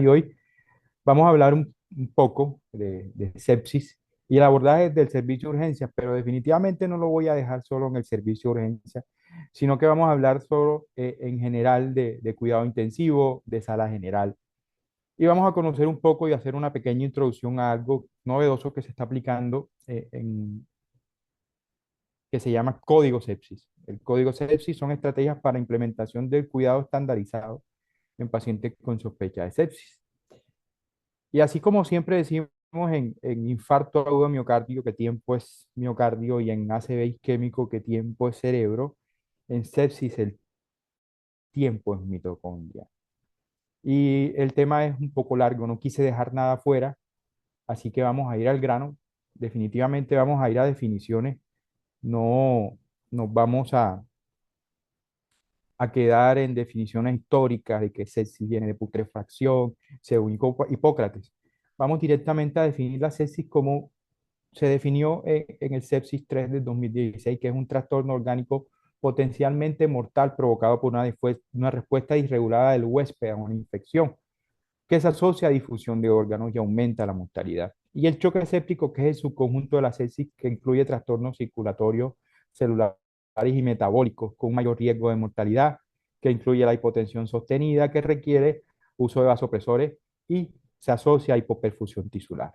Y hoy vamos a hablar un poco de sepsis y el abordaje del servicio de urgencias, pero definitivamente no lo voy a dejar solo en el servicio de urgencias, sino que vamos a hablar solo en general de cuidado intensivo, de sala general. Y vamos a conocer un poco y hacer una pequeña introducción a algo novedoso que se está aplicando que se llama código sepsis. El código sepsis son estrategias para implementación del cuidado estandarizado en pacientes con sospecha de sepsis. Y así como siempre decimos en infarto agudo de miocardio, que tiempo es miocardio, y en ACV isquémico, que tiempo es cerebro, en sepsis el tiempo es mitocondria. Y el tema es un poco largo, no quise dejar nada fuera, así que vamos a ir al grano. Definitivamente vamos a ir a definiciones, no nos vamos a quedar en definiciones históricas de que sepsis viene de putrefacción, según Hipócrates. Vamos directamente a definir la sepsis como se definió en el sepsis 3 del 2016, que es un trastorno orgánico potencialmente mortal provocado por una respuesta irregulada del huésped a una infección, que se asocia a difusión de órganos y aumenta la mortalidad. Y el choque séptico, que es el subconjunto de la sepsis que incluye trastornos circulatorios, celulares y metabólicos con mayor riesgo de mortalidad, que incluye la hipotensión sostenida, que requiere uso de vasopresores y se asocia a hipoperfusión tisular.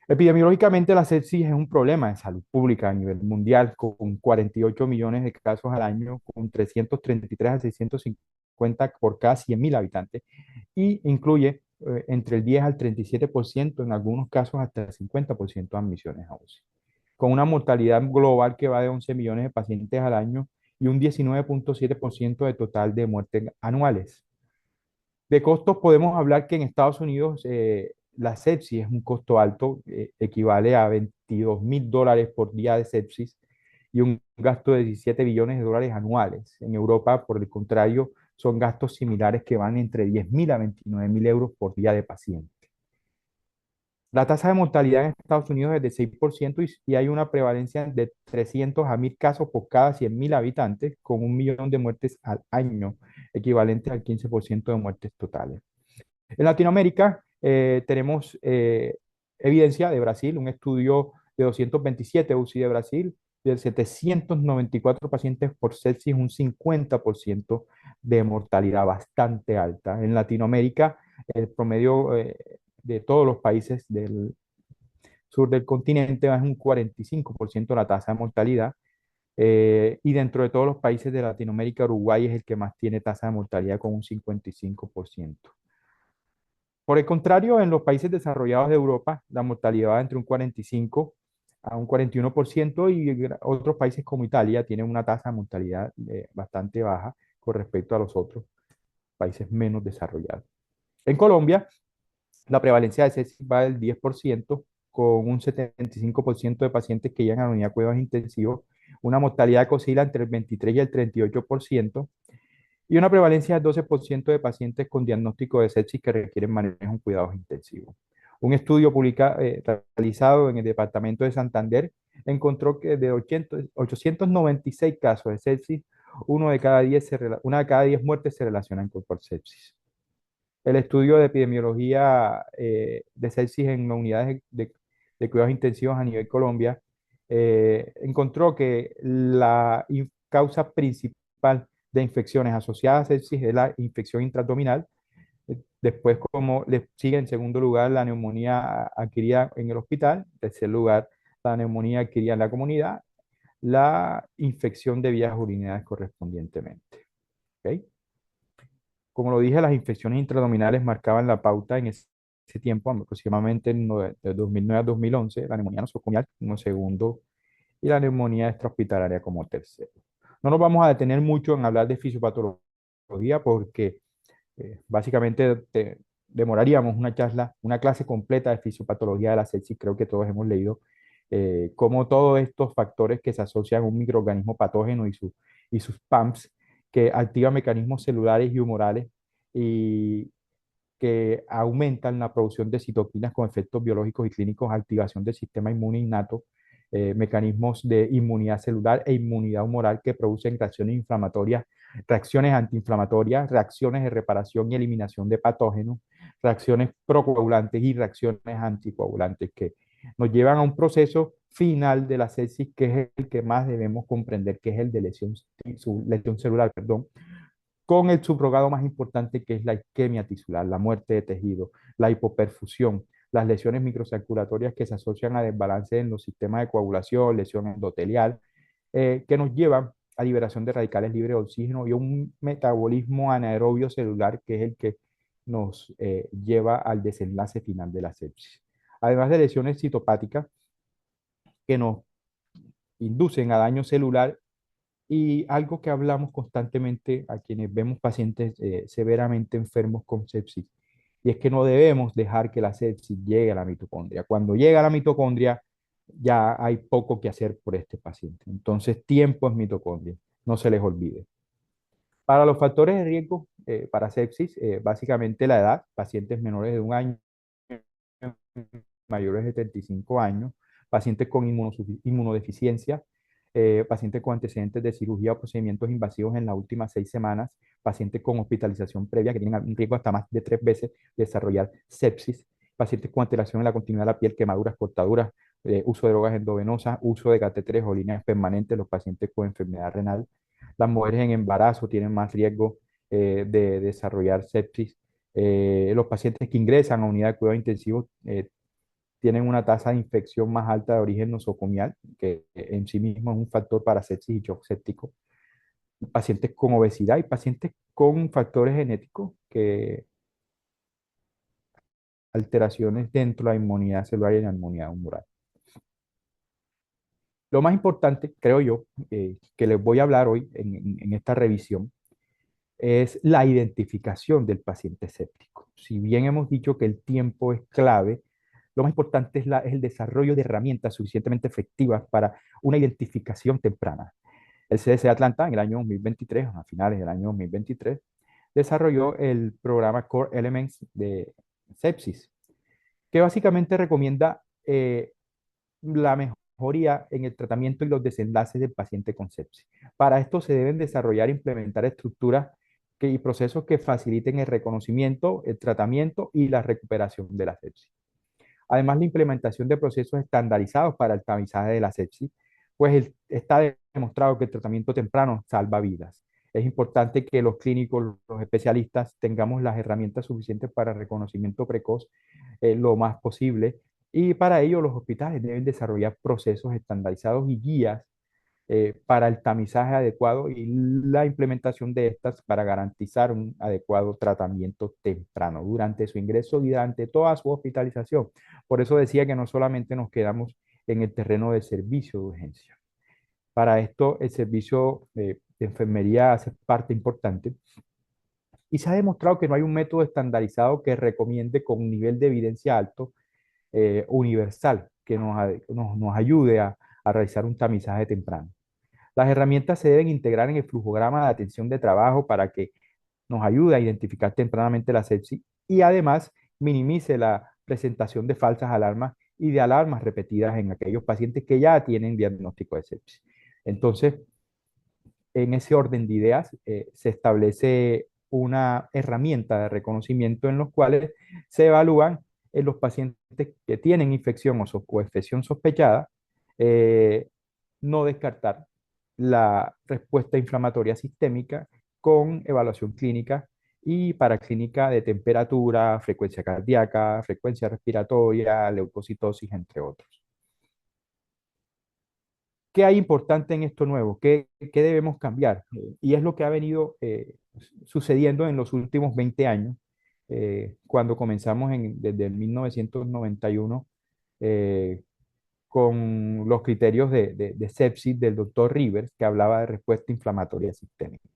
Epidemiológicamente, la sepsis es un problema de salud pública a nivel mundial, con 48 millones de casos al año, con 333 a 650 por cada 100.000 habitantes, y incluye entre el 10 al 37%, en algunos casos hasta el 50% de admisiones a UCI, con una mortalidad global que va de 11 millones de pacientes al año y un 19.7% de total de muertes anuales. De costos podemos hablar que en Estados Unidos la sepsis es un costo alto, equivale a $22.000 por día de sepsis y un gasto de 17 billones de dólares anuales. En Europa, por el contrario, son gastos similares que van entre 10.000 a 29.000 euros por día de paciente. La tasa de mortalidad en Estados Unidos es de 6% y hay una prevalencia de 300 a 1.000 casos por cada 100.000 habitantes, con 1 millón de muertes al año, equivalente al 15% de muertes totales. En Latinoamérica tenemos evidencia de Brasil, un estudio de 227 UCI de Brasil, de 794 pacientes por sepsis, un 50% de mortalidad bastante alta. En Latinoamérica, el promedio de todos los países del sur del continente es un 45% la tasa de mortalidad. Y dentro de todos los países de Latinoamérica, Uruguay es el que más tiene tasa de mortalidad con un 55%. Por el contrario, en los países desarrollados de Europa, la mortalidad va entre un 45 a un 41% y otros países como Italia tienen una tasa de mortalidad bastante baja con respecto a los otros países menos desarrollados. En Colombia, la prevalencia de sepsis va del 10%, con un 75% de pacientes que llegan a la unidad de cuidados intensivos, una mortalidad que oscila entre el 23 y el 38%, y una prevalencia del 12% de pacientes con diagnóstico de sepsis que requieren manejo en cuidados intensivos. Un estudio realizado en el departamento de Santander encontró que de 896 casos de sepsis, una de cada 10 muertes se relacionan con sepsis. El estudio de epidemiología de sepsis en las unidades de cuidados intensivos a nivel Colombia encontró que la causa principal de infecciones asociadas a sepsis es la infección intraabdominal. Después, como le sigue en segundo lugar la neumonía adquirida en el hospital, en tercer lugar la neumonía adquirida en la comunidad, la infección de vías urinarias correspondientemente. ¿Ok? Como lo dije, las infecciones intraabdominales marcaban la pauta en ese tiempo, aproximadamente de 2009 a 2011, la neumonía nosocomial como segundo y la neumonía extrahospitalaria como tercero. No nos vamos a detener mucho en hablar de fisiopatología porque básicamente demoraríamos una clase completa de fisiopatología de la sepsis. Creo que todos hemos leído cómo todos estos factores que se asocian a un microorganismo patógeno y sus PAMPs, que activan mecanismos celulares y humorales y que aumentan la producción de citoquinas con efectos biológicos y clínicos, activación del sistema inmune innato, mecanismos de inmunidad celular e inmunidad humoral que producen reacciones inflamatorias, reacciones antiinflamatorias, reacciones de reparación y eliminación de patógenos, reacciones procoagulantes y reacciones anticoagulantes que nos llevan a un proceso final de la sepsis que es el que más debemos comprender, que es el de lesión celular, perdón, con el subrogado más importante que es la isquemia tisular, la muerte de tejido, la hipoperfusión, las lesiones microcirculatorias que se asocian a desbalance en los sistemas de coagulación, lesión endotelial, que nos llevan a liberación de radicales libres de oxígeno y un metabolismo anaerobio celular que es el que nos lleva al desenlace final de la sepsis. Además de lesiones citopáticas que nos inducen a daño celular y algo que hablamos constantemente a quienes vemos pacientes severamente enfermos con sepsis, y es que no debemos dejar que la sepsis llegue a la mitocondria. Cuando llega a la mitocondria, ya hay poco que hacer por este paciente. Entonces, tiempo es mitocondria, no se les olvide. Para los factores de riesgo para sepsis, básicamente la edad, pacientes menores de un año, mayores de 75 años, pacientes con inmunodeficiencia, pacientes con antecedentes de cirugía o procedimientos invasivos en las últimas 6 semanas, pacientes con hospitalización previa que tienen un riesgo hasta más de 3 veces de desarrollar sepsis, pacientes con alteración en la continuidad de la piel, quemaduras, cortaduras, uso de drogas endovenosas, uso de catéteres o líneas permanentes, los pacientes con enfermedad renal. Las mujeres en embarazo tienen más riesgo de desarrollar sepsis. Los pacientes que ingresan a unidad de cuidados intensivos tienen una tasa de infección más alta de origen nosocomial, que en sí mismo es un factor para sepsis y shock séptico. Pacientes con obesidad y pacientes con factores genéticos, que alteraciones dentro de la inmunidad celular y la inmunidad humoral. Lo más importante, creo yo, que les voy a hablar hoy en esta revisión, es la identificación del paciente séptico. Si bien hemos dicho que el tiempo es clave, lo más importante es el desarrollo de herramientas suficientemente efectivas para una identificación temprana. El CDC de Atlanta en el año 2023, a finales del año 2023, desarrolló el programa Core Elements de sepsis, que básicamente recomienda la mejoría en el tratamiento y los desenlaces del paciente con sepsis. Para esto se deben desarrollar e implementar estructuras y procesos que faciliten el reconocimiento, el tratamiento y la recuperación de la sepsis. Además, la implementación de procesos estandarizados para el tamizaje de la sepsis, pues está demostrado que el tratamiento temprano salva vidas. Es importante que los clínicos, los especialistas, tengamos las herramientas suficientes para reconocimiento precoz lo más posible, y para ello los hospitales deben desarrollar procesos estandarizados y guías para el tamizaje adecuado y la implementación de estas para garantizar un adecuado tratamiento temprano durante su ingreso y durante toda su hospitalización. Por eso decía que no solamente nos quedamos en el terreno del servicio de urgencia. Para esto, el servicio de enfermería hace parte importante y se ha demostrado que no hay un método estandarizado que recomiende con un nivel de evidencia alto, universal, que nos ayude a realizar un tamizaje temprano. Las herramientas se deben integrar en el flujograma de atención de trabajo para que nos ayude a identificar tempranamente la sepsis y además minimice la presentación de falsas alarmas y de alarmas repetidas en aquellos pacientes que ya tienen diagnóstico de sepsis. Entonces, en ese orden de ideas, se establece una herramienta de reconocimiento en los cuales se evalúan en los pacientes que tienen infección o infección sospechada, eh, no descartar la respuesta inflamatoria sistémica con evaluación clínica y paraclínica de temperatura, frecuencia cardíaca, frecuencia respiratoria, leucocitosis, entre otros. ¿Qué hay importante en esto nuevo? ¿Qué debemos cambiar? Y es lo que ha venido sucediendo en los últimos 20 años, cuando comenzamos desde el 1991 eh, con los criterios de sepsis del doctor Rivers, que hablaba de respuesta inflamatoria sistémica,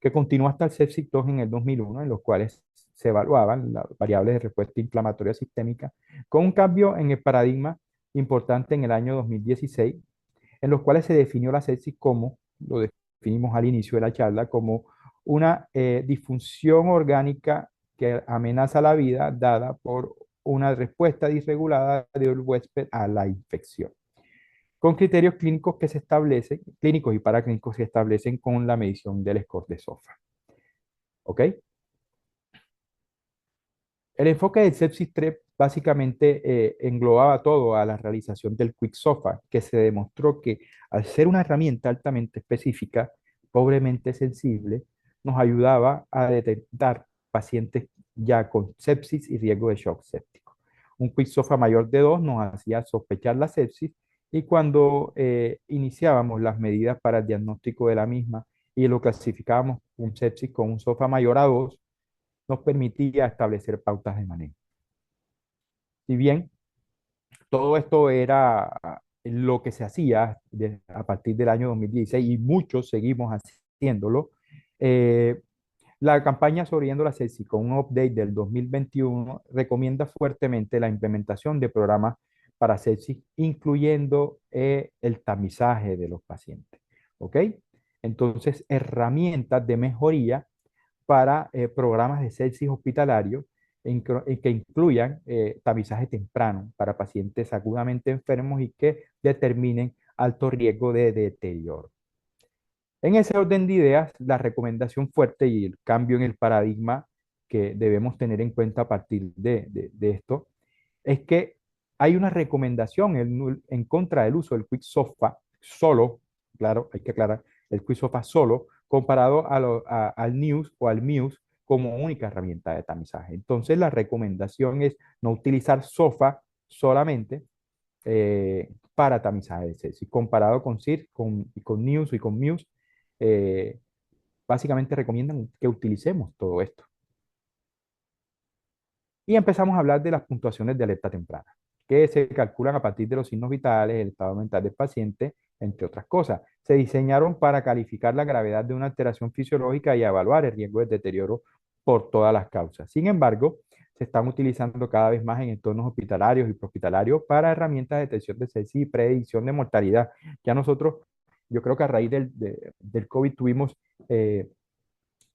que continuó hasta el sepsis 2 en el 2001, en los cuales se evaluaban las variables de respuesta inflamatoria sistémica, con un cambio en el paradigma importante en el año 2016, en los cuales se definió la sepsis como, lo definimos al inicio de la charla, como una disfunción orgánica que amenaza la vida dada por una respuesta disregulada del huésped a la infección. con criterios clínicos que se establecen, clínicos y paraclínicos que se establecen con la medición del score de SOFA. ¿Ok? El enfoque del sepsis 3 básicamente englobaba todo a la realización del Quick SOFA, que se demostró que al ser una herramienta altamente específica, pobremente sensible, nos ayudaba a detectar pacientes ya con sepsis y riesgo de shock séptico. Un Quick SOFA mayor de 2 nos hacía sospechar la sepsis y cuando iniciábamos las medidas para el diagnóstico de la misma y lo clasificábamos un sepsis con un SOFA mayor a 2, nos permitía establecer pautas de manejo. Si bien todo esto era lo que se hacía a partir del año 2016 y muchos seguimos haciéndolo, eh, la campaña Sobreviviendo la sepsis con un update del 2021 recomienda fuertemente la implementación de programas para sepsis, incluyendo el tamizaje de los pacientes. ¿Ok? Entonces, herramientas de mejoría para programas de sepsis hospitalario que incluyan tamizaje temprano para pacientes agudamente enfermos y que determinen alto riesgo de deterioro. En ese orden de ideas, la recomendación fuerte y el cambio en el paradigma que debemos tener en cuenta a partir de esto es que hay una recomendación en contra del uso del Quick SOFA solo, claro, hay que aclarar, el Quick SOFA solo, comparado al News o al Muse como única herramienta de tamizaje. Entonces, la recomendación es no utilizar SOFA solamente para tamizaje de sepsis. Comparado con CIR, con News y con Muse, eh, básicamente recomiendan que utilicemos todo esto. Y empezamos a hablar de las puntuaciones de alerta temprana, que se calculan a partir de los signos vitales, el estado mental del paciente, entre otras cosas. Se diseñaron para calificar la gravedad de una alteración fisiológica y evaluar el riesgo de deterioro por todas las causas. Sin embargo, se están utilizando cada vez más en entornos hospitalarios y prehospitalarios para herramientas de detección de sepsis y predicción de mortalidad. Ya nosotros, yo creo que a raíz del COVID tuvimos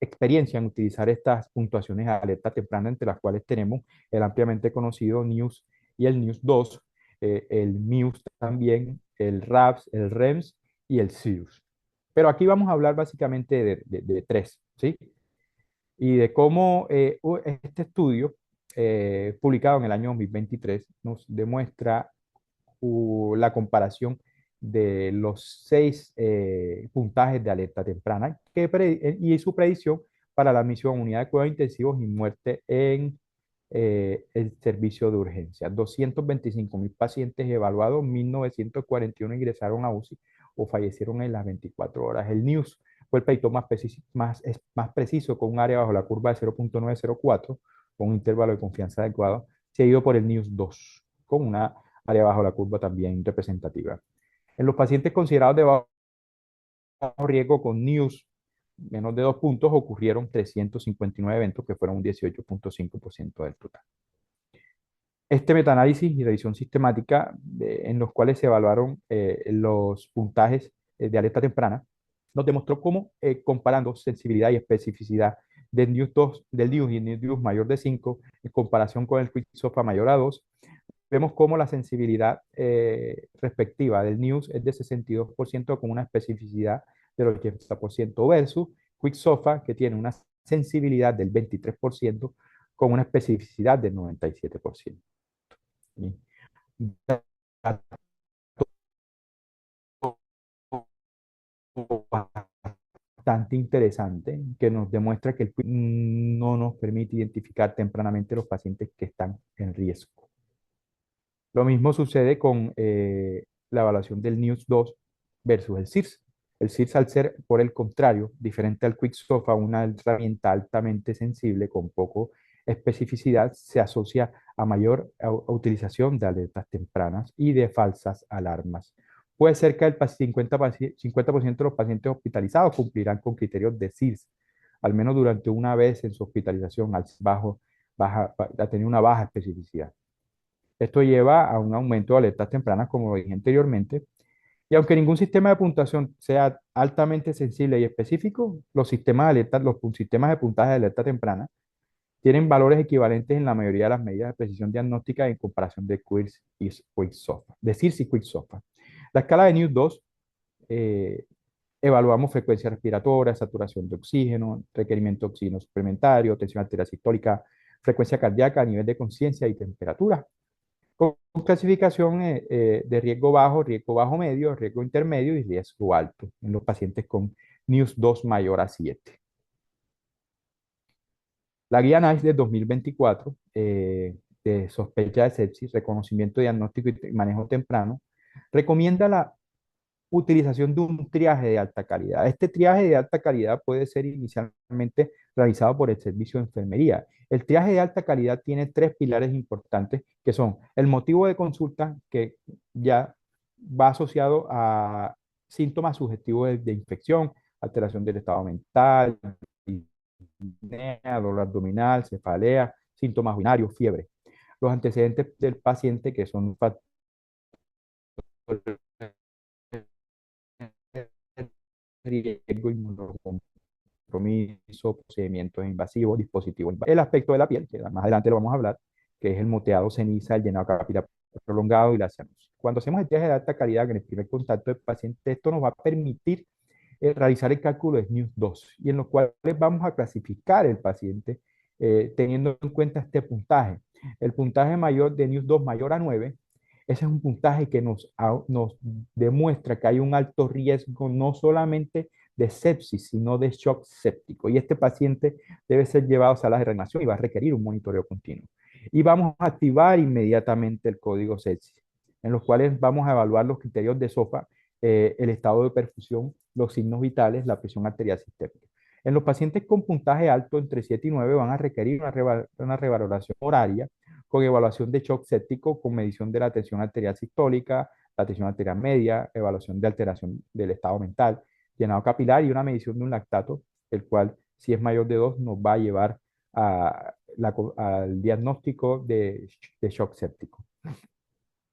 experiencia en utilizar estas puntuaciones de alerta temprana, entre las cuales tenemos el ampliamente conocido News y el News 2, el Muse también, el RAPS, el REMS y el SIRUS. Pero aquí vamos a hablar básicamente de tres, ¿sí? Y de cómo este estudio, publicado en el año 2023, nos demuestra la comparación de los seis puntajes de alerta temprana y su predicción para la admisión a unidad de cuidados intensivos y muerte en el servicio de urgencia. 225.000 pacientes evaluados, 1.941 ingresaron a UCI o fallecieron en las 24 horas. El NEWS fue el predictor más preciso, con un área bajo la curva de 0.904, con un intervalo de confianza adecuado, seguido por el NEWS 2, con una área bajo la curva también representativa. En los pacientes considerados de bajo riesgo con NEWS menos de 2 puntos ocurrieron 359 eventos que fueron un 18.5% del total. Este metaanálisis y revisión sistemática en los cuales se evaluaron los puntajes de alerta temprana nos demostró cómo comparando sensibilidad y especificidad del NEWS 2, del NEWS y el NEWS mayor de 5 en comparación con el QuickSOFA mayor a 2, vemos cómo la sensibilidad respectiva del News es de 62% con una especificidad del 80% versus QuickSOFA, que tiene una sensibilidad del 23% con una especificidad del 97%. ¿Sí? Bastante interesante que nos demuestra que el quick no nos permite identificar tempranamente los pacientes que están en riesgo. Lo mismo sucede con la evaluación del News 2 versus el CIRS. El CIRS, al ser, por el contrario, diferente al QuickSOFA, una herramienta altamente sensible con poco especificidad, se asocia a mayor utilización de alertas tempranas y de falsas alarmas. Pues cerca del 50% de los pacientes hospitalizados cumplirán con criterios de CIRS, al menos durante una vez en su hospitalización, a tener una baja especificidad. Esto lleva a un aumento de alertas tempranas, como lo dije anteriormente, y aunque ningún sistema de puntuación sea altamente sensible y específico, los sistemas de alerta, sistemas de puntaje de alerta temprana tienen valores equivalentes en la mayoría de las medidas de precisión diagnóstica en comparación de QuickSOFA, de CIRS y QuickSOFA. La escala de News 2, eh, evaluamos frecuencia respiratoria, saturación de oxígeno, requerimiento de oxígeno suplementario, tensión arterial sistólica, frecuencia cardíaca, nivel de conciencia y temperatura. Con clasificación de riesgo bajo medio, riesgo intermedio y riesgo alto en los pacientes con NIUS 2 mayor a 7. La guía NICE de 2024 de sospecha de sepsis, reconocimiento, diagnóstico y manejo temprano, recomienda la utilización de un triaje de alta calidad. Este triaje de alta calidad puede ser inicialmente realizado por el servicio de enfermería. El triaje de alta calidad tiene tres pilares importantes que son el motivo de consulta, que ya va asociado a síntomas sugestivos de infección, alteración del estado mental, disnea, dolor abdominal, cefalea, síntomas urinarios, fiebre. Los antecedentes del paciente, que son factores de riesgo, inmunocompromiso, procedimientos invasivos, dispositivos invasivos. El aspecto de la piel, que más adelante lo vamos a hablar, que es el moteado ceniza, el llenado capilar prolongado y la cianosis. Cuando hacemos el test de alta calidad en el primer contacto del paciente, esto nos va a permitir realizar el cálculo de NIUS 2 y en los cuales vamos a clasificar el paciente teniendo en cuenta este puntaje. El puntaje mayor de NIUS 2 mayor a 9, ese es un puntaje que nos demuestra que hay un alto riesgo no solamente de sepsis, sino de shock séptico. Y este paciente debe ser llevado a salas de reanimación y va a requerir un monitoreo continuo. Y vamos a activar inmediatamente el código sepsis, en los cuales vamos a evaluar los criterios de SOFA, el estado de perfusión, los signos vitales, la presión arterial sistémica. En los pacientes con puntaje alto entre 7 y 9 van a requerir una revaloración horaria con evaluación de shock séptico, con medición de la tensión arterial sistólica, la tensión arterial media, evaluación de alteración del estado mental, llenado capilar y una medición de un lactato, el cual, si es mayor de 2, nos va a llevar al diagnóstico de shock séptico.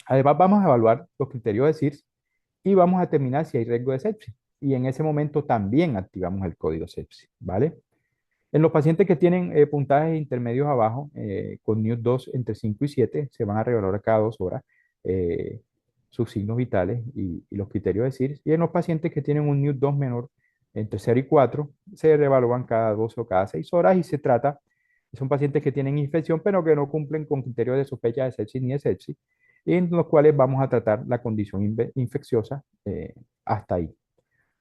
Además, vamos a evaluar los criterios de SIRS y vamos a determinar si hay riesgo de sepsis. Y en ese momento también activamos el código sepsis, ¿vale? En los pacientes que tienen puntajes intermedios abajo, con NIUS 2 entre 5 y 7, se van a revalorar cada 2 horas eh, sus signos vitales y los criterios de SIRS. Y en los pacientes que tienen un NIUS 2 menor, entre 0 y 4, se reevalúan cada 12 o cada 6 horas y se trata, son pacientes que tienen infección pero que no cumplen con criterios de sospecha de sepsis ni de sepsis, y en los cuales vamos a tratar la condición infecciosa hasta ahí.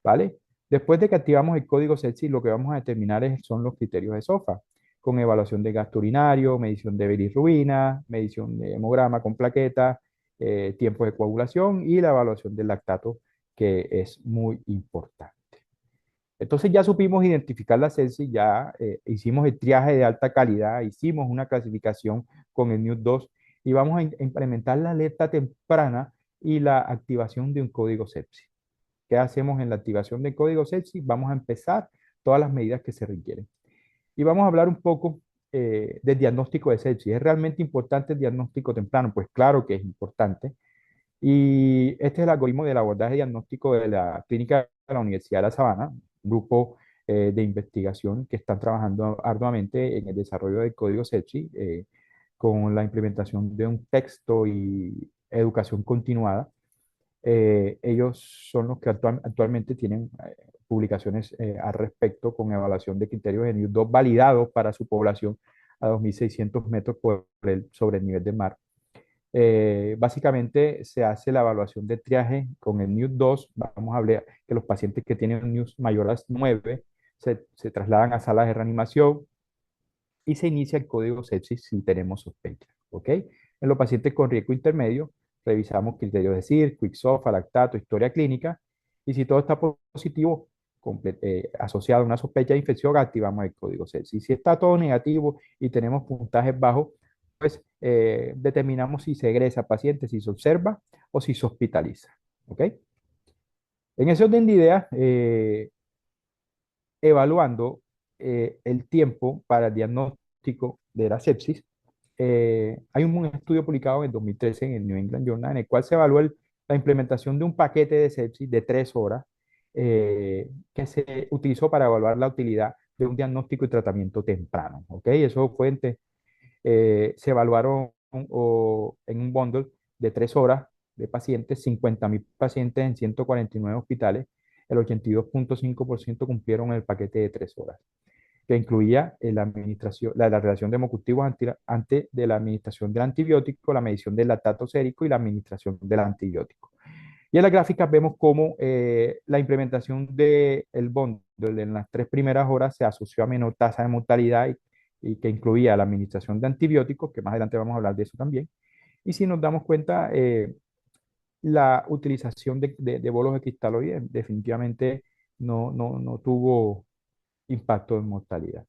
¿Vale? Después de que activamos el código sepsis, lo que vamos a determinar son los criterios de SOFA, con evaluación de gasto urinario, medición de bilirrubina, medición de hemograma con plaqueta, tiempo de coagulación y la evaluación del lactato, que es muy importante. Entonces ya supimos identificar la sepsis, ya hicimos el triaje de alta calidad, hicimos una clasificación con el NIUS 2 y vamos a implementar la alerta temprana y la activación de un código sepsis. ¿Qué hacemos en la activación del código sepsis? Vamos a empezar todas las medidas que se requieren. Y vamos a hablar un poco del diagnóstico de sepsis. ¿Es realmente importante el diagnóstico temprano? Pues claro que es importante. Y este es el algoritmo del abordaje diagnóstico de la clínica de la Universidad de La Sabana, un grupo de investigación que están trabajando arduamente en el desarrollo del código sepsis con la implementación de un texto y educación continuada. Ellos son los que actualmente tienen publicaciones al respecto con evaluación de criterios de NIUS 2 validados para su población a 2.600 metros sobre el nivel del mar. Básicamente se hace la evaluación de triaje con el NIUS 2. Vamos a hablar que los pacientes que tienen un NIUS mayor a 9 se trasladan a salas de reanimación y se inicia el código sepsis si tenemos sospecha. ¿Ok? En los pacientes con riesgo intermedio, revisamos criterios de CIR, QuickSOFA, lactato, historia clínica, y si todo está positivo, asociado a una sospecha de infección, activamos el código sepsis. Si está todo negativo y tenemos puntajes bajos, pues determinamos si se egresa paciente, si se observa o si se hospitaliza. ¿Ok? En ese orden de ideas, evaluando el tiempo para el diagnóstico de la sepsis, hay un estudio publicado en 2013 en el New England Journal en el cual se evaluó la implementación de un paquete de sepsis de 3 horas que se utilizó para evaluar la utilidad de un diagnóstico y tratamiento temprano. ¿Ok? Eso se evaluaron en un bundle de 3 horas de pacientes, 50.000 pacientes en 149 hospitales, el 82,5% cumplieron el paquete de 3 horas, que incluía la administración, la relación de hemocultivos antes de la administración del antibiótico, la medición del lactato sérico y la administración del antibiótico. Y en las gráficas vemos cómo la implementación del bundle en las 3 primeras horas se asoció a menor tasa de mortalidad y que incluía la administración de antibióticos, que más adelante vamos a hablar de eso también. Y si nos damos cuenta, la utilización de bolos de cristaloides definitivamente no tuvo impacto en mortalidad.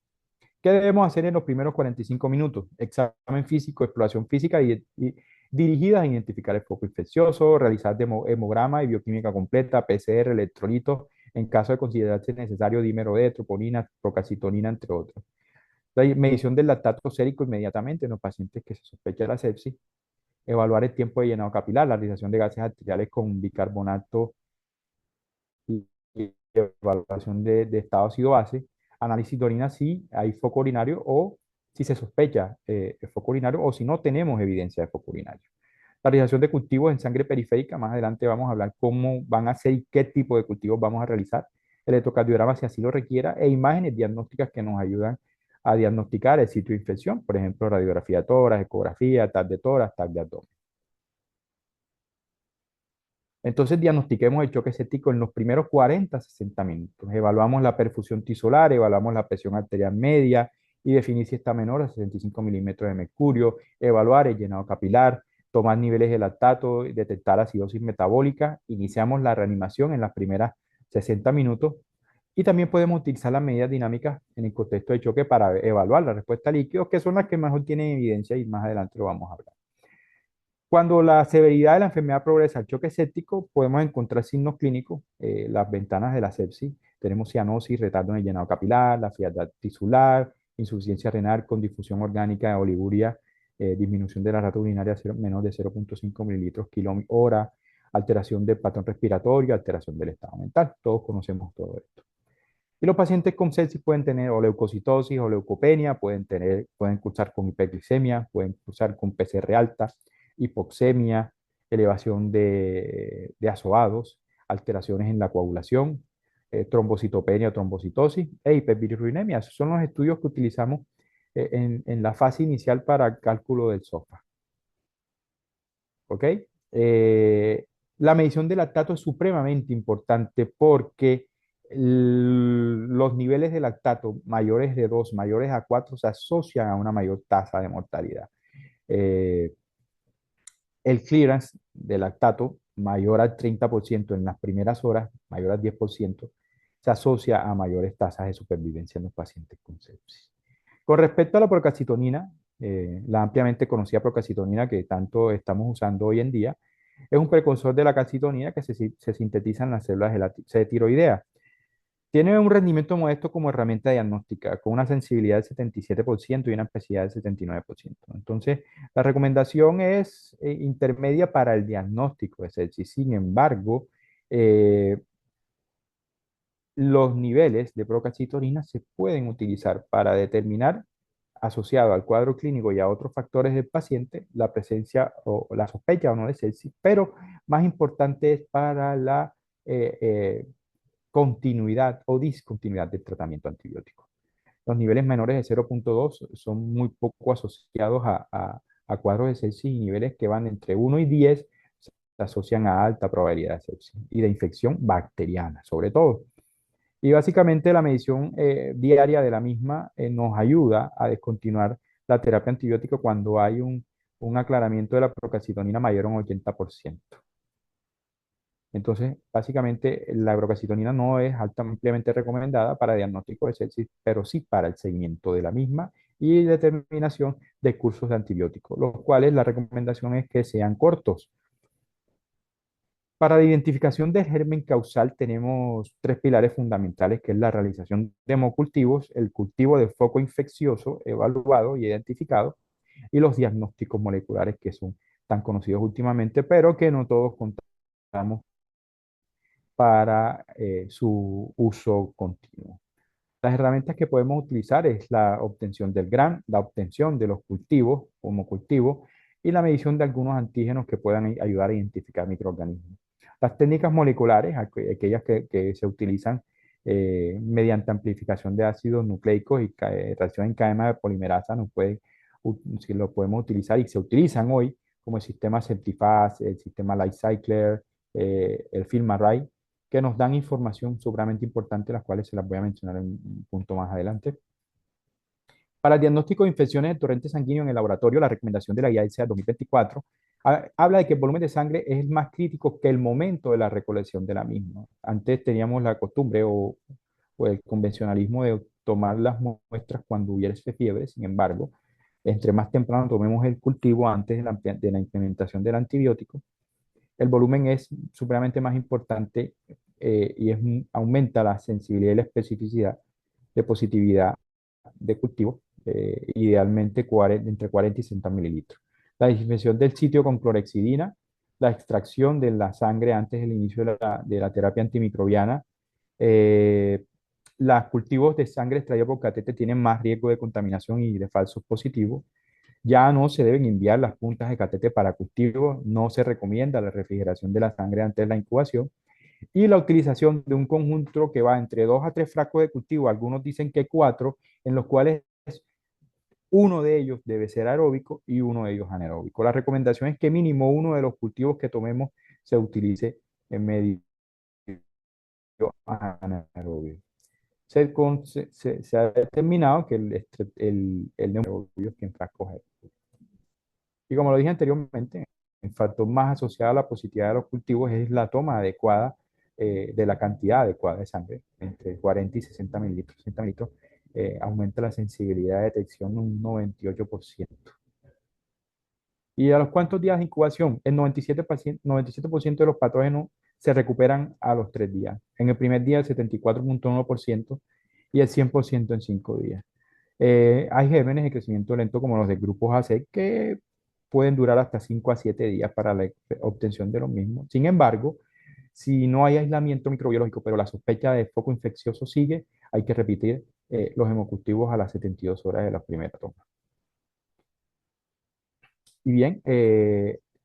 ¿Qué debemos hacer en los primeros 45 minutos? Examen físico, exploración física y dirigidas a identificar el foco infeccioso, realizar hemograma y bioquímica completa, PCR, electrolitos, en caso de considerarse necesario dímero D, troponina, procalcitonina, entre otros. La medición del lactato sérico inmediatamente en los pacientes que se sospecha de la sepsis, evaluar el tiempo de llenado capilar, la realización de gases arteriales con bicarbonato y evaluación de estado ácido-base, análisis de orina si hay foco urinario o si se sospecha foco urinario o si no tenemos evidencia de foco urinario. La realización de cultivos en sangre periférica, más adelante vamos a hablar cómo van a ser y qué tipo de cultivos vamos a realizar, electrocardiograma si así lo requiera, e imágenes diagnósticas que nos ayudan a diagnosticar el sitio de infección, por ejemplo, radiografía de tórax, ecografía, TAC de tórax, TAC de abdomen. Entonces diagnostiquemos el choque séptico en los primeros 40 a 60 minutos. Evaluamos la perfusión tisular, evaluamos la presión arterial media y definir si está menor a 65 milímetros de mercurio, evaluar el llenado capilar, tomar niveles de lactato, detectar acidosis metabólica. Iniciamos la reanimación en las primeras 60 minutos y también podemos utilizar las medidas dinámicas en el contexto de choque para evaluar la respuesta a líquidos, que son las que mejor tienen evidencia y más adelante lo vamos a hablar. Cuando la severidad de la enfermedad progresa al choque séptico, podemos encontrar signos clínicos, las ventanas de la sepsis. Tenemos cianosis, retardo en el llenado capilar, la frialdad tisular, insuficiencia renal con difusión orgánica de oliguria, disminución de la rata urinaria menor de 0,5 mililitros kilo hora, alteración del patrón respiratorio, alteración del estado mental. Todos conocemos todo esto. Y los pacientes con sepsis pueden tener o leucocitosis o leucopenia, pueden cursar con hiperglicemia, pueden cursar con PCR alta, hipoxemia, elevación de azoados, alteraciones en la coagulación, trombocitopenia o trombocitosis e hiperbilirubinemia. Esos son los estudios que utilizamos en la fase inicial para el cálculo del SOFA. ¿Ok? La medición del lactato es supremamente importante porque los niveles de lactato mayores de 2, mayores a 4 se asocian a una mayor tasa de mortalidad. Eh, el clearance de lactato mayor al 30% en las primeras horas, mayor al 10%, se asocia a mayores tasas de supervivencia en los pacientes con sepsis. Con respecto a la procalcitonina, la ampliamente conocida procalcitonina que tanto estamos usando hoy en día, es un precursor de la calcitonina que se sintetiza en las células de tiroidea. Tiene un rendimiento modesto como herramienta diagnóstica, con una sensibilidad del 77% y una especificidad del 79%. Entonces, la recomendación es intermedia para el diagnóstico de sepsis. Sin embargo, eh, los niveles de procalcitonina se pueden utilizar para determinar, asociado al cuadro clínico y a otros factores del paciente, la presencia o la sospecha o no de sepsis, pero más importante es para la eh, eh, continuidad o discontinuidad del tratamiento antibiótico. Los niveles menores de 0,2 son muy poco asociados a cuadros de sepsis y niveles que van entre 1 y 10 se asocian a alta probabilidad de sepsis y de infección bacteriana, sobre todo. Y básicamente la medición diaria de la misma nos ayuda a descontinuar la terapia antibiótica cuando hay un aclaramiento de la procalcitonina mayor a un 80%. Entonces, básicamente, la brocalcitonina no es ampliamente recomendada para diagnóstico de sepsis, pero sí para el seguimiento de la misma y determinación de cursos de antibióticos, los cuales la recomendación es que sean cortos. Para la identificación del germen causal tenemos 3 pilares fundamentales, que es la realización de hemocultivos, el cultivo de foco infeccioso evaluado y identificado, y los diagnósticos moleculares que son tan conocidos últimamente, pero que no todos contamos para su uso continuo. Las herramientas que podemos utilizar es la obtención del GRAM, la obtención de los cultivos como cultivo, y la medición de algunos antígenos que puedan ayudar a identificar microorganismos. Las técnicas moleculares, aquellas que se utilizan mediante amplificación de ácidos nucleicos y reacción en cadena de polimerasa, si lo podemos utilizar y se utilizan hoy como el sistema Certifaz, el sistema Lightcycler, el FilmArray, que nos dan información sumamente importante, las cuales se las voy a mencionar en un punto más adelante. Para el diagnóstico de infecciones de torrente sanguíneo en el laboratorio, la recomendación de la guía ICEA 2024 habla de que el volumen de sangre es el más crítico que el momento de la recolección de la misma. Antes teníamos la costumbre o el convencionalismo de tomar las muestras cuando hubiese fiebre. Sin embargo, entre más temprano tomemos el cultivo antes de la implementación del antibiótico, el volumen es supremamente más importante aumenta la sensibilidad y la especificidad de positividad de cultivo, idealmente entre 40 y 60 mililitros. La desinfección del sitio con clorexidina, la extracción de la sangre antes del inicio de la terapia antimicrobiana. eh, los cultivos de sangre extraída por catete tienen más riesgo de contaminación y de falsos positivos. Ya no se deben enviar las puntas de catete para cultivo, no se recomienda la refrigeración de la sangre antes de la incubación y la utilización de un conjunto que va entre 2 a 3 frascos de cultivo, algunos dicen que 4, en los cuales uno de ellos debe ser aeróbico y uno de ellos anaeróbico. La recomendación es que mínimo uno de los cultivos que tomemos se utilice en medio anaerobio. Se ha determinado que el neonaerobio es quien frasco. Y como lo dije anteriormente, el factor más asociado a la positividad de los cultivos es la toma adecuada de la cantidad adecuada de sangre, entre 40 y 60 mililitros. 60 mililitros aumenta la sensibilidad de detección un 98%. ¿Y a los cuántos días de incubación? El 97% de los patógenos se recuperan a los 3 días. En el primer día el 74,1% y el 100% en 5 días. Hay gérmenes de crecimiento lento como los de grupos AC que pueden durar hasta 5 a 7 días para la obtención de los mismos. Sin embargo, si no hay aislamiento microbiológico, pero la sospecha de foco infeccioso sigue, hay que repetir los hemocultivos a las 72 horas de la primera toma. Y bien,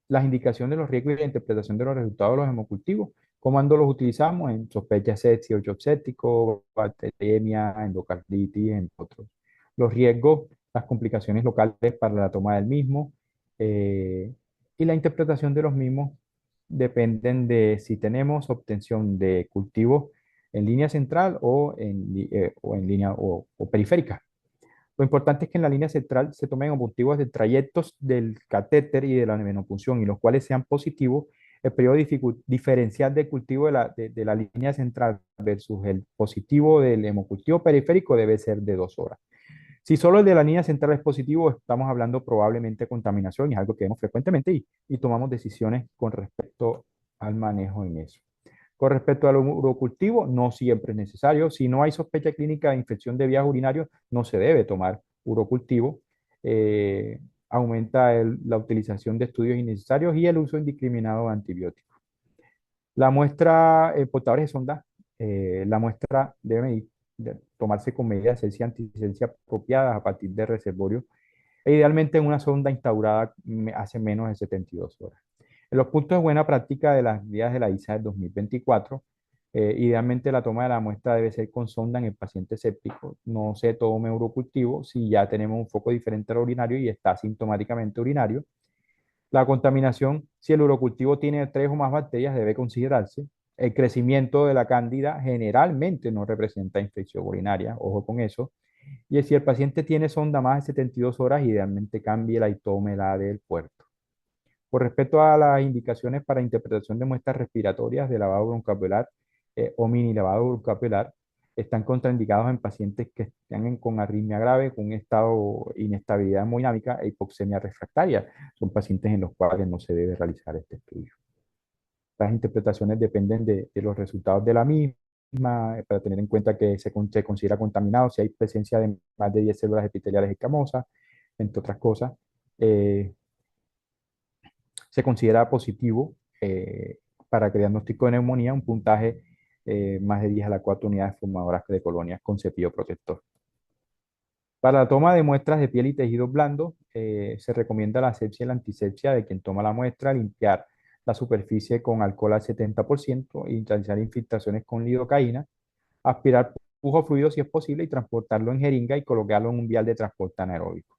las indicaciones de los riesgos y la interpretación de los resultados de los hemocultivos. ¿Cómo los utilizamos? En sospecha de sepsis, o shock séptico, bacteriemia, endocarditis, entre otros. Los riesgos, las complicaciones locales para la toma del mismo y la interpretación de los mismos dependen de si tenemos obtención de cultivos en línea central o en línea o periférica. Lo importante es que en la línea central se tomen objetivos de trayectos del catéter y de la venopunción, y los cuales sean positivos. El periodo diferencial de cultivo de la línea central versus el positivo del hemocultivo periférico debe ser de 2 horas. Si solo el de la línea central es positivo, estamos hablando probablemente de contaminación, y es algo que vemos frecuentemente y tomamos decisiones con respecto al manejo en eso. Con respecto al urocultivo, no siempre es necesario. Si no hay sospecha clínica de infección de vías urinarias, no se debe tomar urocultivo. Eh, aumenta la utilización de estudios innecesarios y el uso indiscriminado de antibióticos. La muestra, portadores de sonda, la muestra debe tomarse con medidas de antisencia apropiadas a partir de reservorio e idealmente en una sonda instaurada hace menos de 72 horas. En los puntos de buena práctica de las guías de la ISA del 2024, idealmente la toma de la muestra debe ser con sonda en el paciente séptico. No se tome urocultivo si ya tenemos un foco diferente al urinario y está sintomáticamente urinario. La contaminación, si el urocultivo tiene 3 o más bacterias, debe considerarse. El crecimiento de la cándida generalmente no representa infección urinaria, ojo con eso. Y si el paciente tiene sonda más de 72 horas, idealmente cambie la y tómela del puerto. Con respecto a las indicaciones para interpretación de muestras respiratorias de lavado broncoalveolar o mini lavado broncoalveolar, están contraindicados en pacientes que están con arritmia grave, con un estado de inestabilidad hemodinámica e hipoxemia refractaria. Son pacientes en los cuales no se debe realizar este estudio. Las interpretaciones dependen de los resultados de la misma, para tener en cuenta que se considera contaminado si hay presencia de más de 10 células epiteliales escamosas, entre otras cosas. Eh, Se considera positivo para que diagnóstico de neumonía un puntaje más de 10 a la 4 unidades formadoras de colonias con cepillo protector. Para la toma de muestras de piel y tejidos blandos, se recomienda la asepsia y la antisepsia de quien toma la muestra, limpiar la superficie con alcohol al 70% y realizar infiltraciones con lidocaína, aspirar pujo fluido si es posible y transportarlo en jeringa y colocarlo en un vial de transporte anaeróbico.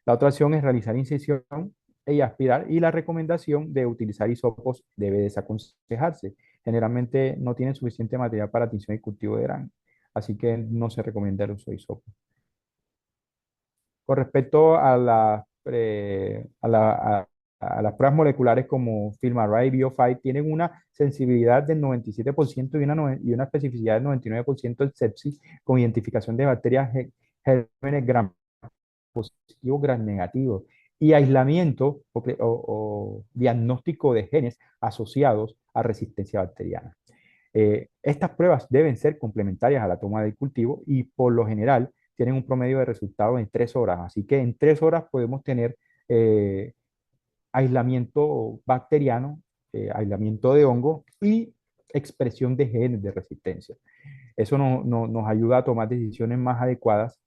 La otra opción es realizar incisión y aspirar, y la recomendación de utilizar hisopos debe desaconsejarse. Generalmente no tienen suficiente material para tinción y cultivo de grano, así que no se recomienda el uso de hisopos. Con respecto a, a las pruebas moleculares como FilmArray y Bio5, tienen una sensibilidad del 97% y una especificidad del 99% del sepsis, con identificación de bacterias gérmenes gram positivos, gram negativos, y aislamiento o diagnóstico de genes asociados a resistencia bacteriana. Estas pruebas deben ser complementarias a la toma del cultivo y por lo general tienen un promedio de resultados en 3 horas. Así que en 3 horas podemos tener eh, aislamiento bacteriano, aislamiento de hongo y expresión de genes de resistencia. Eso nos ayuda a tomar decisiones más adecuadas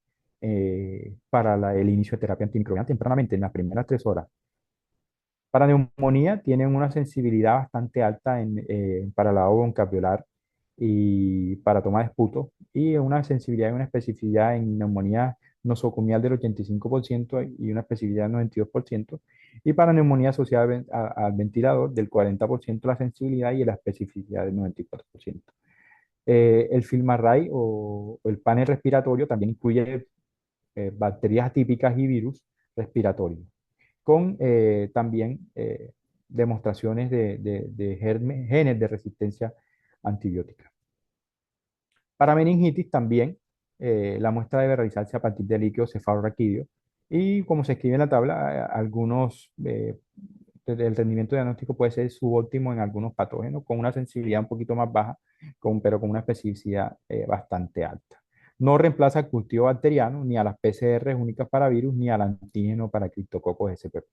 para el inicio de terapia antimicrobiana tempranamente, en las primeras 3 horas. Para neumonía tienen una sensibilidad bastante alta para la broncoalveolar y para toma de esputo, y una sensibilidad y una especificidad en neumonía nosocomial del 85% y una especificidad del 92%, y para neumonía asociada al ventilador del 40% la sensibilidad y la especificidad del 94%. El FilmArray o el panel respiratorio también incluye bacterias atípicas y virus respiratorios con también demostraciones de genes de resistencia antibiótica. Para meningitis también, la muestra debe realizarse a partir de líquido cefalorraquídeo y como se escribe en la tabla, el rendimiento diagnóstico puede ser subóptimo en algunos patógenos con una sensibilidad un poquito más baja, pero con una especificidad bastante alta. No reemplaza al cultivo bacteriano, ni a las PCR únicas para virus, ni al antígeno para criptococos SPP.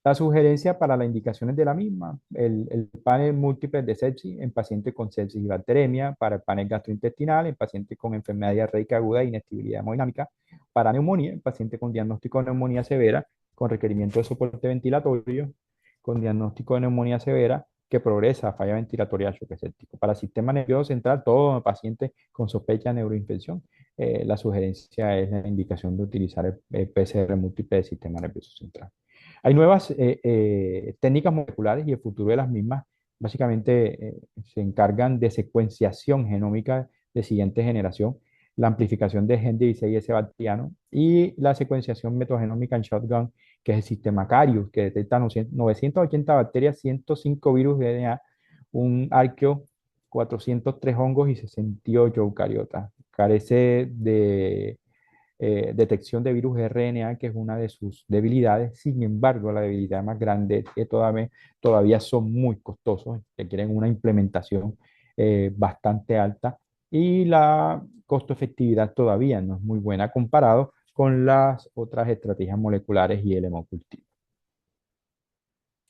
La sugerencia para las indicaciones de la misma, el panel múltiple de sepsis en pacientes con sepsis y bacteremia, para el panel gastrointestinal en pacientes con enfermedad diarreica aguda e inestabilidad hemodinámica, para neumonía en pacientes con diagnóstico de neumonía severa, con requerimiento de soporte ventilatorio, con diagnóstico de neumonía severa que progresa a falla ventilatoria choque séptico. Para el sistema nervioso central, todo paciente con sospecha de neuroinfección, la sugerencia es la indicación de utilizar el PCR múltiple del sistema nervioso central. Hay nuevas técnicas moleculares y el futuro de las mismas básicamente se encargan de secuenciación genómica de siguiente generación, la amplificación de gen 16S bacteriano y la secuenciación metogenómica en shotgun, que es el sistema Carius, que detecta 980 bacterias, 105 virus de DNA, un arqueo, 403 hongos y 68 eucariotas. Carece de detección de virus RNA, que es una de sus debilidades. Sin embargo, la debilidad más grande es que todavía son muy costosos, requieren una implementación bastante alta y la costo-efectividad todavía no es muy buena comparado con las otras estrategias moleculares y el hemocultivo.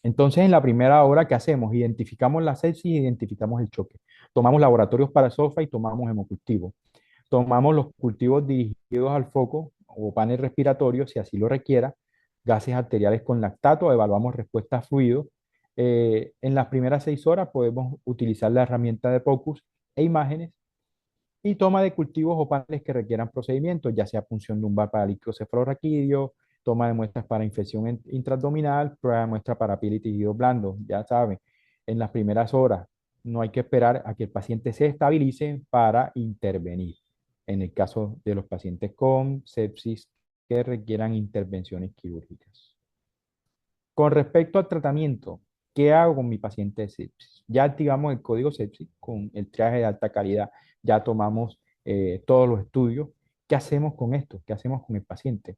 Entonces, en la primera hora, ¿qué hacemos? Identificamos la sepsis y identificamos el choque. Tomamos laboratorios para SOFA y tomamos hemocultivo. Tomamos los cultivos dirigidos al foco o panel respiratorio, si así lo requiera, gases arteriales con lactato, evaluamos respuesta a fluido. En las primeras 6 horas podemos utilizar la herramienta de POCUS e imágenes y toma de cultivos o paneles que requieran procedimientos, ya sea punción lumbar para líquido cefalorraquídeo, toma de muestras para infección intraabdominal, prueba de muestra para piel y tejido blando. Ya saben, en las primeras horas no hay que esperar a que el paciente se estabilice para intervenir. En el caso de los pacientes con sepsis que requieran intervenciones quirúrgicas. Con respecto al tratamiento, ¿qué hago con mi paciente de sepsis? Ya activamos el código sepsis con el triaje de alta calidad, ya tomamos todos los estudios. ¿Qué hacemos con esto? ¿Qué hacemos con el paciente?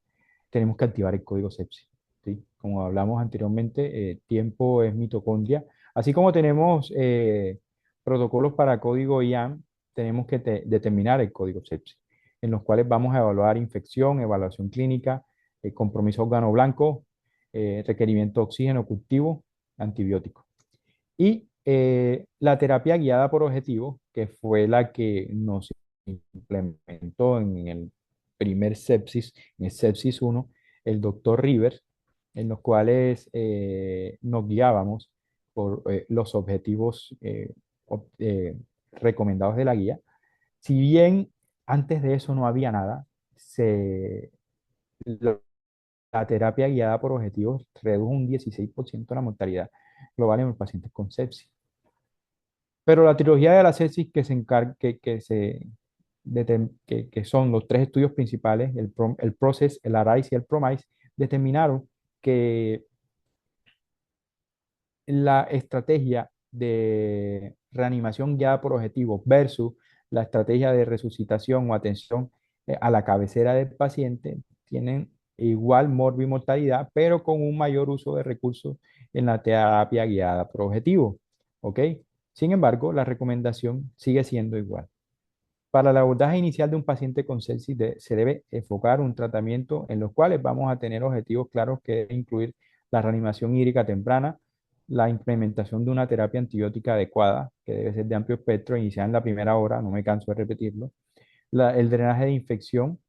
Tenemos que activar el código sepsis, ¿sí? Como hablamos anteriormente, tiempo es mitocondria. Así como tenemos protocolos para código IAM, tenemos que determinar el código sepsis, en los cuales vamos a evaluar infección, evaluación clínica, compromiso órgano blanco, requerimiento de oxígeno, cultivo, antibiótico. Y la terapia guiada por objetivos, que fue la que nos implementó en el primer sepsis, en el sepsis uno, el doctor Rivers, en los cuales nos guiábamos por los objetivos recomendados de la guía. Si bien antes de eso no había nada, la, la terapia guiada por objetivos redujo un 16% la mortalidad global en los pacientes con sepsis. Pero la trilogía de la sepsis que se encarga, que son los tres estudios principales, el PROCESS, el ARISE y el PROMISE, determinaron que la estrategia de reanimación guiada por objetivos versus la estrategia de resucitación o atención a la cabecera del paciente tienen igual morbimortalidad, pero con un mayor uso de recursos en la terapia guiada por objetivos. ¿Ok? Sin embargo, la recomendación sigue siendo igual. Para el abordaje inicial de un paciente con sepsis se debe enfocar un tratamiento en los cuales vamos a tener objetivos claros que deben incluir la reanimación hídrica temprana, la implementación de una terapia antibiótica adecuada, que debe ser de amplio espectro, iniciada en la primera hora, no me canso de repetirlo, el drenaje de infección,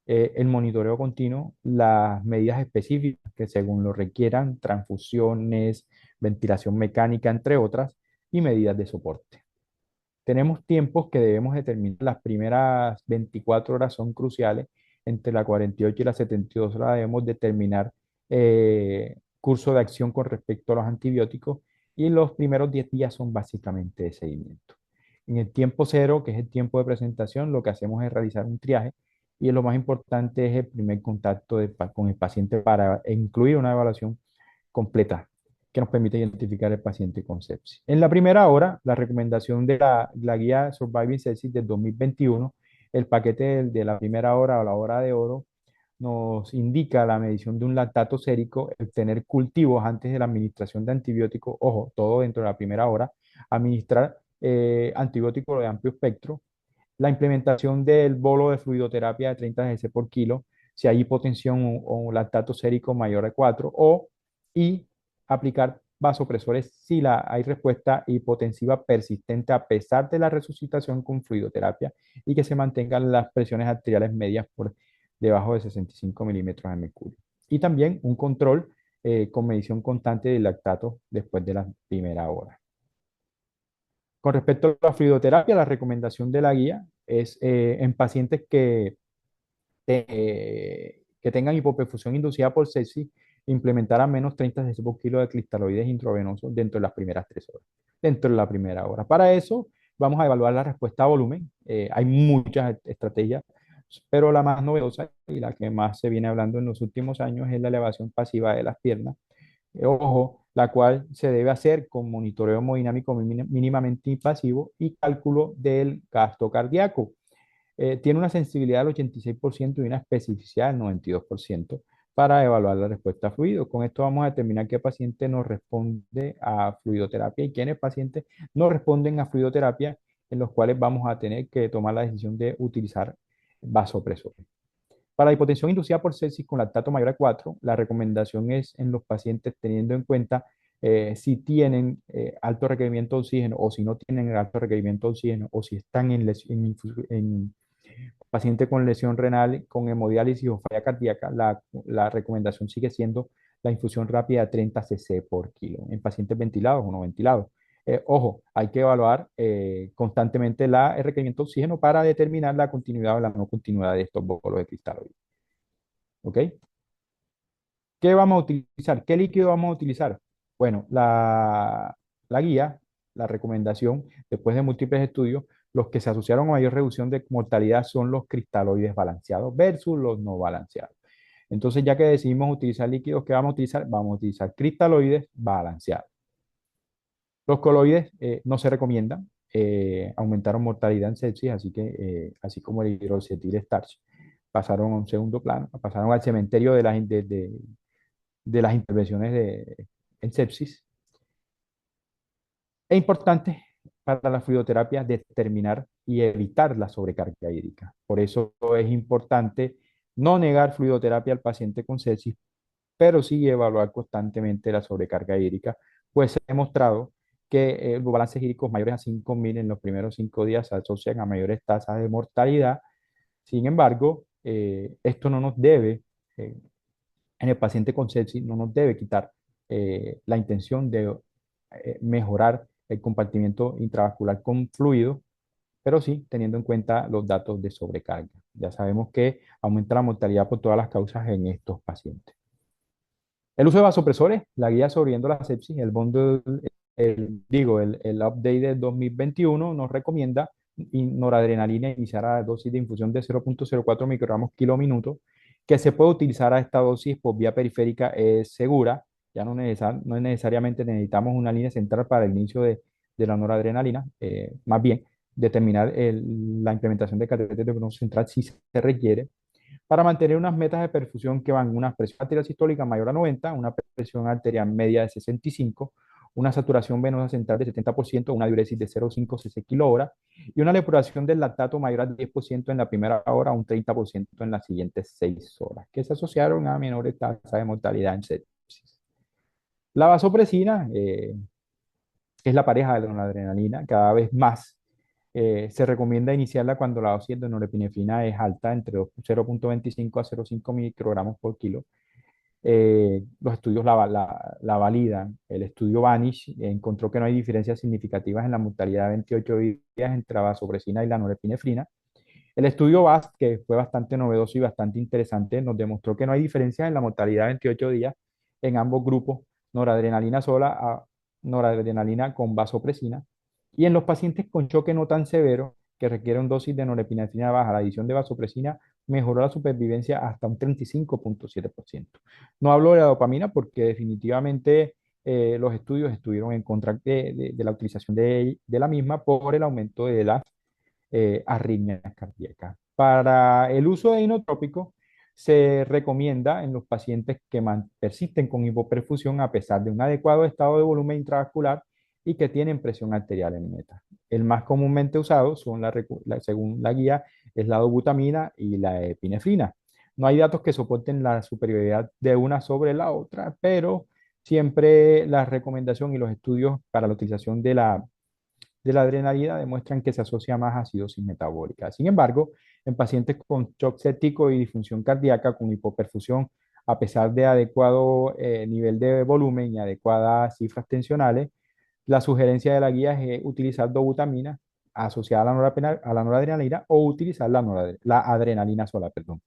el monitoreo continuo, las medidas específicas que según lo requieran, transfusiones, ventilación mecánica, entre otras, y medidas de soporte. Tenemos tiempos que debemos determinar. Las primeras 24 horas son cruciales. Entre la 48 y las 72 horas debemos determinar curso de acción con respecto a los antibióticos y los primeros 10 días son básicamente de seguimiento. En el tiempo cero, que es el tiempo de presentación, lo que hacemos es realizar un triaje y lo más importante es el primer contacto con el paciente para incluir una evaluación completa que nos permite identificar el paciente con sepsis. En la primera hora, la recomendación de la guía Surviving Sepsis del 2021, el paquete de la primera hora o la hora de oro, nos indica la medición de un lactato sérico, el tener cultivos antes de la administración de antibióticos, ojo, todo dentro de la primera hora, administrar antibióticos de amplio espectro, la implementación del bolo de fluidoterapia de 30 cc por kilo, si hay hipotensión o lactato sérico mayor a 4, y aplicar vasopresores si hay respuesta hipotensiva persistente a pesar de la resucitación con fluidoterapia y que se mantengan las presiones arteriales medias por debajo de 65 milímetros de mercurio. Y también un control con medición constante del lactato después de la primera hora. Con respecto a la fluidoterapia, la recomendación de la guía es en pacientes que tengan hipoperfusión inducida por sepsis, implementar a menos 30 cc por kilo de cristaloides intravenosos dentro de las primeras 3 horas, dentro de la primera hora. Para eso, vamos a evaluar la respuesta a volumen. Hay muchas estrategias, pero la más novedosa y la que más se viene hablando en los últimos años es la elevación pasiva de las piernas, ojo, la cual se debe hacer con monitoreo hemodinámico mínimamente invasivo y cálculo del gasto cardíaco. Tiene una sensibilidad del 86% y una especificidad del 92% para evaluar la respuesta a fluido. Con esto vamos a determinar qué paciente nos responde a fluidoterapia y quiénes pacientes no responden a fluidoterapia, en los cuales vamos a tener que tomar la decisión de utilizar vasopresores. Para la hipotensión inducida por sepsis con lactato mayor a 4, la recomendación es en los pacientes teniendo en cuenta si tienen alto requerimiento de oxígeno o si no tienen alto requerimiento de oxígeno o si están en paciente con lesión renal, con hemodiálisis o falla cardíaca, la recomendación sigue siendo la infusión rápida de 30 cc por kilo en pacientes ventilados o no ventilados. Ojo, hay que evaluar constantemente el requerimiento de oxígeno para determinar la continuidad o la no continuidad de estos bolos de cristaloides. ¿Ok? ¿Qué vamos a utilizar? ¿Qué líquido vamos a utilizar? Bueno, la guía, la recomendación, después de múltiples estudios, los que se asociaron a mayor reducción de mortalidad son los cristaloides balanceados versus los no balanceados. Entonces, ya que decidimos utilizar líquidos, ¿qué vamos a utilizar? Vamos a utilizar cristaloides balanceados. Los coloides no se recomiendan, aumentaron mortalidad en sepsis, así que, así como el hidroxietil starch, pasaron a un segundo plano, pasaron al cementerio de las intervenciones en sepsis. Es importante para la fluidoterapia determinar y evitar la sobrecarga hídrica. Por eso es importante no negar fluidoterapia al paciente con sepsis, pero sí evaluar constantemente la sobrecarga hídrica, pues se ha demostrado que los balances hídricos mayores a 5.000 en los primeros 5 días se asocian a mayores tasas de mortalidad. Sin embargo, esto no nos debe, eh, en el paciente con sepsis, no nos debe quitar la intención de mejorar el compartimiento intravascular con fluido, pero sí teniendo en cuenta los datos de sobrecarga. Ya sabemos que aumenta la mortalidad por todas las causas en estos pacientes. El uso de vasopresores, la guía sobreviviendo la sepsis, el bundle, el update de 2021 nos recomienda noradrenalina iniciar a dosis de infusión de 0.04 microgramos kilo minuto, que se puede utilizar a esta dosis por vía periférica, es segura, ya no necesariamente necesitamos una línea central para el inicio de la noradrenalina, más bien determinar la implementación de catéteres de flujo central si se requiere para mantener unas metas de perfusión que van una presión arterial sistólica mayor a 90, una presión arterial media de 65, una saturación venosa central de 70%, una diuresis de 0,5 cc kilo y una depuración del lactato mayor al 10% en la primera hora, un 30% en las siguientes 6 horas, que se asociaron a menores tasas de mortalidad en sepsis. La vasopresina, que es la pareja de la noradrenalina, cada vez más se recomienda iniciarla cuando la dosis de norepinefrina es alta, entre 0.25 a 0.5 microgramos por kilo. Los estudios la validan. El estudio Vanish encontró que no hay diferencias significativas en la mortalidad de 28 días entre la vasopresina y la norepinefrina. El estudio VAST, que fue bastante novedoso y bastante interesante, nos demostró que no hay diferencias en la mortalidad de 28 días en ambos grupos, noradrenalina sola a noradrenalina con vasopresina. Y en los pacientes con choque no tan severo, que requieren dosis de norepinefrina baja, la adición de vasopresina mejoró la supervivencia hasta un 35.7%. No hablo de la dopamina porque definitivamente los estudios estuvieron en contra de la utilización de la misma por el aumento de las arritmias cardíacas. Para el uso de inotrópico, se recomienda en los pacientes que persisten con hipoperfusión a pesar de un adecuado estado de volumen intravascular y que tienen presión arterial en meta. El más comúnmente usado son, según la guía, es la dobutamina y la epinefrina. No hay datos que soporten la superioridad de una sobre la otra, pero siempre la recomendación y los estudios para la utilización de la adrenalina demuestran que se asocia más a acidosis metabólica. Sin embargo, en pacientes con shock séptico y disfunción cardíaca con hipoperfusión, a pesar de adecuado nivel de volumen y adecuadas cifras tensionales, la sugerencia de la guía es utilizar dobutamina asociada a la noradrenalina o utilizar la adrenalina sola, perdón.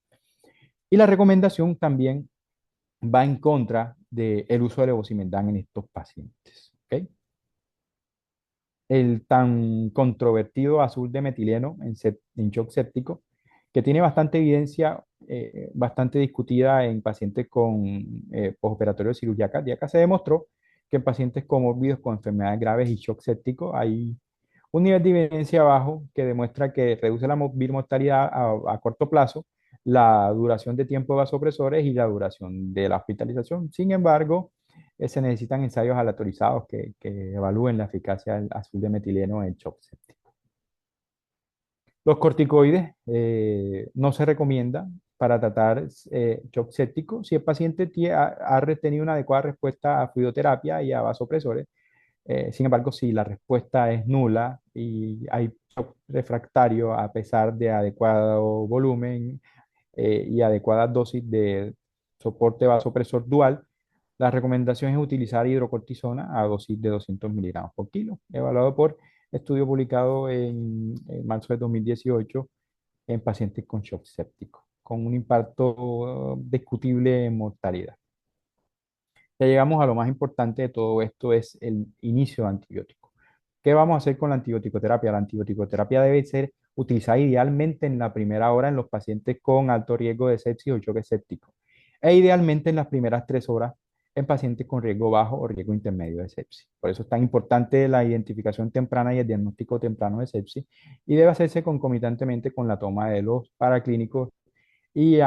Y la recomendación también va en contra del uso de levosimendan en estos pacientes. ¿Okay? El tan controvertido azul de metileno en shock séptico, que tiene bastante evidencia, bastante discutida en pacientes con postoperatorio de cirugía cardíaca, se demostró que en pacientes comórbidos con enfermedades graves y shock séptico hay un nivel de evidencia bajo que demuestra que reduce la mortalidad a corto plazo, la duración de tiempo de vasopresores y la duración de la hospitalización. Sin embargo, se necesitan ensayos aleatorizados que evalúen la eficacia del azul de metileno en shock séptico. Los corticoides no se recomiendan para tratar shock séptico si el paciente ha tenido una adecuada respuesta a fluidoterapia y a vasopresores. Sin embargo, si la respuesta es nula y hay shock refractario a pesar de adecuado volumen y adecuada dosis de soporte vasopresor dual, la recomendación es utilizar hidrocortisona a dosis de 200 miligramos por kilo, evaluado por estudio publicado en marzo de 2018 en pacientes con shock séptico, con un impacto discutible en mortalidad. Ya llegamos a lo más importante de todo esto, es el inicio de antibiótico. ¿Qué vamos a hacer con la antibioticoterapia? La antibioticoterapia debe ser utilizada idealmente en la primera hora en los pacientes con alto riesgo de sepsis o choque séptico, e idealmente en las primeras 3 horas en pacientes con riesgo bajo o riesgo intermedio de sepsis. Por eso es tan importante la identificación temprana y el diagnóstico temprano de sepsis, y debe hacerse concomitantemente con la toma de los paraclínicos y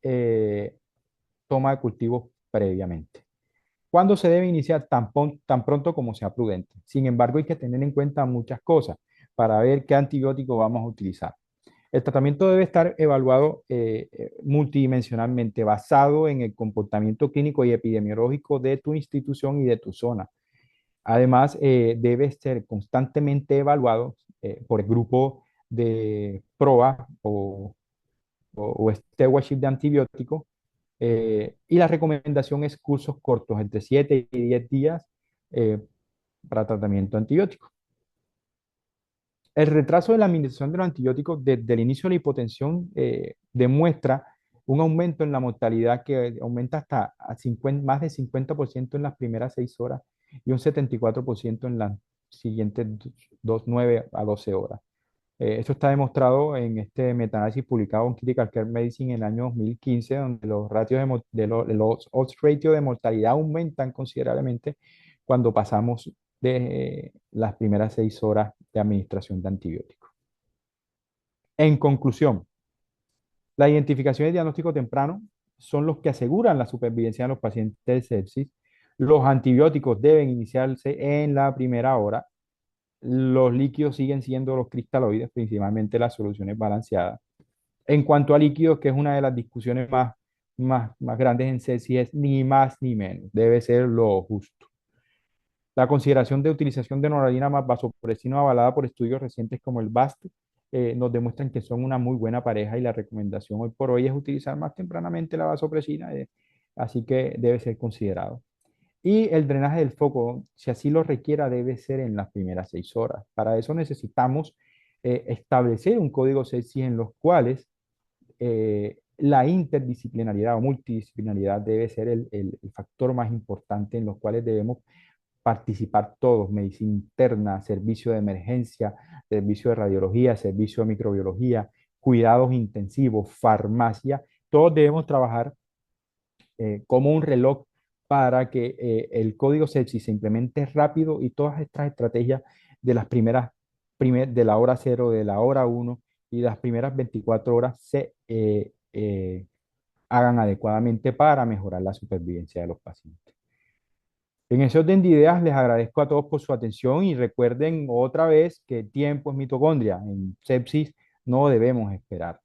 eh, toma de cultivos previamente. ¿Cuándo se debe iniciar? Tan pronto como sea prudente. Sin embargo, hay que tener en cuenta muchas cosas para ver qué antibiótico vamos a utilizar. El tratamiento debe estar evaluado multidimensionalmente, basado en el comportamiento clínico y epidemiológico de tu institución y de tu zona. Además, debe ser constantemente evaluado por el grupo de PROA o o stewardship de antibióticos. Y la recomendación es cursos cortos, entre 7 y 10 días eh, para tratamiento antibiótico. El retraso de la administración de los antibióticos desde el inicio de la hipotensión demuestra un aumento en la mortalidad que aumenta hasta más de 50% en las primeras 6 horas y un 74% en las siguientes 9 a 12 horas. Esto está demostrado en este metaanálisis publicado en Critical Care Medicine en el año 2015, donde los ratios los odds ratio de mortalidad aumentan considerablemente cuando pasamos de las primeras 6 horas de administración de antibióticos. En conclusión, la identificación y diagnóstico temprano son los que aseguran la supervivencia de los pacientes de sepsis. Los antibióticos deben iniciarse en la primera hora. Los líquidos siguen siendo los cristaloides, principalmente las soluciones balanceadas. En cuanto a líquidos, que es una de las discusiones más grandes en sepsis, es ni más ni menos, debe ser lo justo. La consideración de utilización de noradina más vasopresina avalada por estudios recientes como el BAST nos demuestran que son una muy buena pareja y la recomendación hoy por hoy es utilizar más tempranamente la vasopresina, así que debe ser considerado. Y el drenaje del foco, si así lo requiera, debe ser en las primeras 6 horas. Para eso necesitamos establecer un código sepsis en los cuales la interdisciplinariedad o multidisciplinariedad debe ser el factor más importante en los cuales debemos participar todos, medicina interna, servicio de emergencia, servicio de radiología, servicio de microbiología, cuidados intensivos, farmacia, todos debemos trabajar como un reloj para que el código sepsis se implemente rápido y todas estas estrategias de las de la hora cero, de la hora uno y de las primeras 24 horas se hagan adecuadamente para mejorar la supervivencia de los pacientes. En ese orden de ideas, les agradezco a todos por su atención y recuerden otra vez que tiempo es mitocondria. En sepsis no debemos esperar.